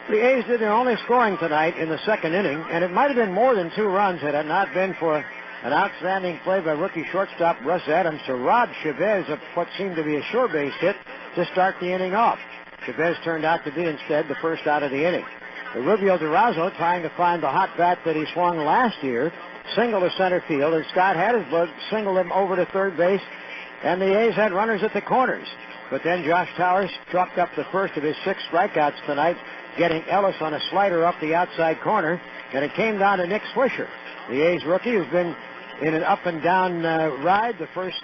The A's did their only scoring tonight in the second inning, and it might have been more than 2 runs had it not been for an outstanding play by rookie shortstop Russ Adams to rob Chavez of what seemed to be a sure base hit to start the inning off. Chavez turned out to be instead the first out of the inning. Rubio Durazo, trying to find the hot bat that he swung last year, singled to center field, and Scott Hattersburg singled him over to third base, and the A's had runners at the corners. But then Josh Towers struck up the first of his 6 strikeouts tonight, getting Ellis on a slider up the outside corner, and it came down to Nick Swisher, the A's rookie, who's been in an up-and-down ride the first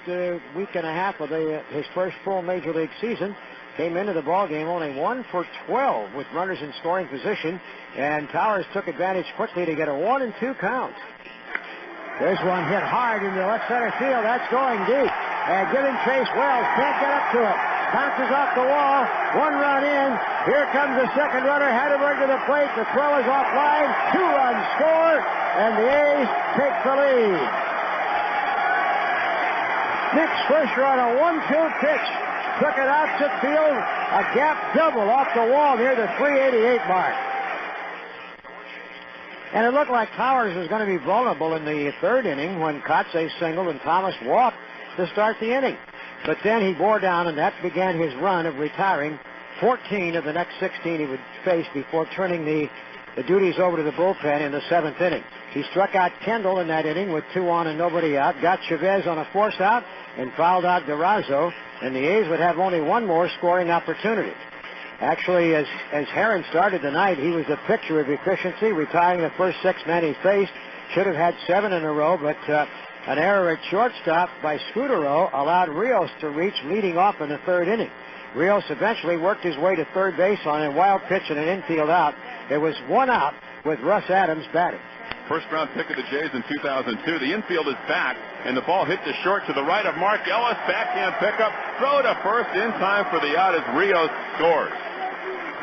week and a half of his first full Major League season. Came into the ball game only 1 for 12 with runners in scoring position, and Towers took advantage quickly to get a 1-2 count. There's one hit hard into left center field. That's going deep. And giving chase, Wells can't get up to it. Bounces off the wall. 1 run in. Here comes the second runner. Hatterberg to the plate. The throw is offline. 2 runs score, and the A's take the lead. Nick Swisher on a 1-2 pitch. Took it out to field. A gap double off the wall near the 388 mark. And it looked like Towers was going to be vulnerable in the third inning when Kotze singled and Thomas walked to start the inning. But then he bore down, and that began his run of retiring 14 of the next 16 he would face before turning the duties over to the bullpen in the 7th inning. He struck out Kendall in that inning with 2 on and nobody out, got Chavez on a force out, and fouled out Durazo, and the A's would have only 1 more scoring opportunity. Actually, as Herron started the night, he was a picture of efficiency, retiring the first 6 men he faced. Should have had 7 in a row, but an error at shortstop by Scudero allowed Rios to reach leading off in the 3rd inning. Rios eventually worked his way to third base on a wild pitch and an infield out. There was 1 out with Russ Adams batting. First-round pick of the Jays in 2002. The infield is back, and the ball hit to short to the right of Mark Ellis. Backhand pickup, throw to first in time for the out as Rios scores.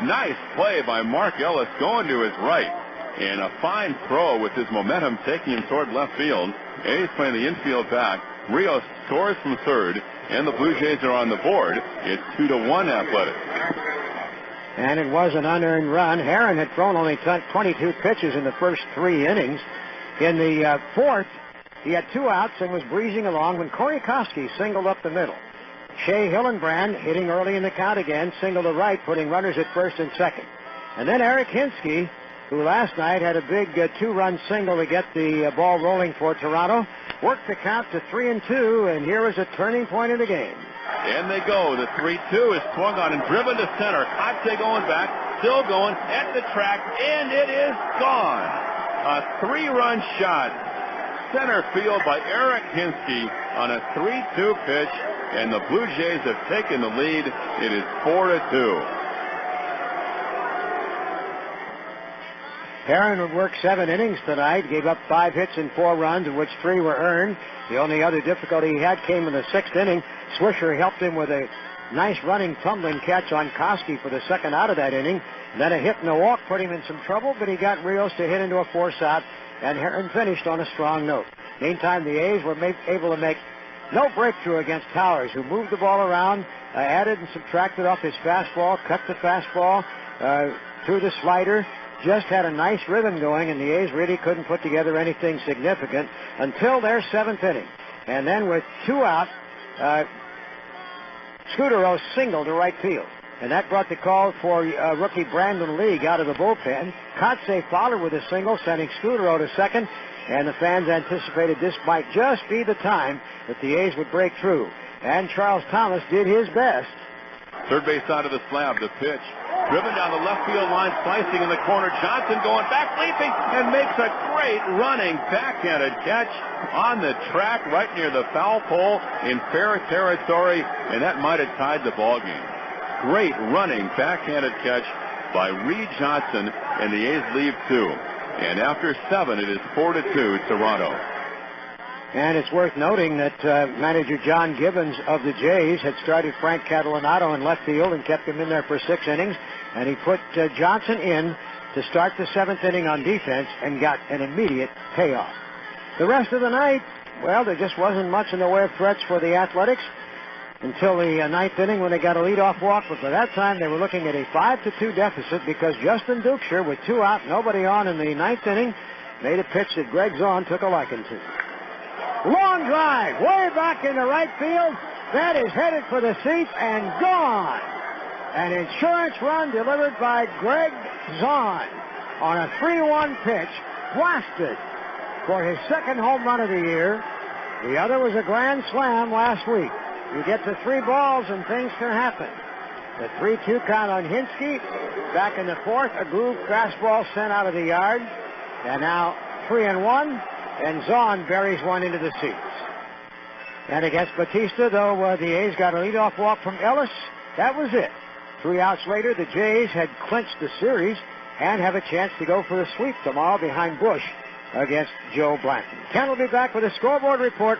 Nice play by Mark Ellis going to his right, and a fine throw with his momentum taking him toward left field. A's playing the infield back. Rios scores from third, and the Blue Jays are on the board. It's 2-1 Athletics. And it was an unearned run. Herron had thrown only 22 pitches in the first 3 innings. In the 4th, he had 2 outs and was breezing along when Corey Koski singled up the middle. Shea Hillenbrand, hitting early in the count again, singled to right, putting runners at first and second. And then Eric Hinsky, who last night had a big 2-run single to get the ball rolling for Toronto, worked the count to 3-2, and here is a turning point in the game. And they go. The 3-2 is swung on and driven to center. Kotze going back, still going at the track, and it is gone. A 3-run shot, center field by Eric Hinsky on a 3-2 pitch, and the Blue Jays have taken the lead. It is 4-2. Herron would work 7 innings tonight, gave up 5 hits and 4 runs, of which 3 were earned. The only other difficulty he had came in the 6th inning. Swisher helped him with a nice running, tumbling catch on Koski for the second out of that inning. Then a hit and a walk put him in some trouble, but he got Rios to hit into a force out, and Herron finished on a strong note. Meantime, the A's were able to make no breakthrough against Towers, who moved the ball around, added and subtracted off his fastball, cut the fastball, threw the slider. Just had a nice rhythm going, and the A's really couldn't put together anything significant until their 7th inning. And then with 2 out, Scudero singled to right field. And that brought the call for rookie Brandon League out of the bullpen. Kotze followed with a single, sending Scudero to second, and the fans anticipated this might just be the time that the A's would break through. And Charles Thomas did his best. Third base side of the slab, the pitch. Driven down the left field line, slicing in the corner. Johnson going back, leaping, and makes a great running backhanded catch on the track right near the foul pole in fair territory, and that might have tied the ball game. Great running backhanded catch by Reed Johnson, and the A's leave 2. And after 7, it is 4-2 Toronto. And it's worth noting that manager John Gibbons of the Jays had started Frank Catalanato in left field and kept him in there for 6 innings. And he put Johnson in to start the 7th inning on defense and got an immediate payoff. The rest of the night, well, there just wasn't much in the way of threats for the Athletics. until the ninth inning when they got a leadoff walk. But by that time, they were looking at a 5-2 deficit because Justin Dukeshire, with 2 out, nobody on in the ninth inning, made a pitch that Greg Zahn took a liking to. Long drive, way back into right field. That is headed for the seats and gone. An insurance run delivered by Greg Zahn on a 3-1 pitch, blasted for his second home run of the year. The other was a grand slam last week. You get to 3 balls and things can happen. The 3-2 count on Hinsky. Back in the fourth, a groove fastball sent out of the yard. And now 3-1, and Zahn buries one into the seats. And against Batista, though the A's got a leadoff walk from Ellis, that was it. 3 outs later, the Jays had clinched the series and have a chance to go for the sweep tomorrow behind Busch against Joe Blanton. Ken will be back with a scoreboard report.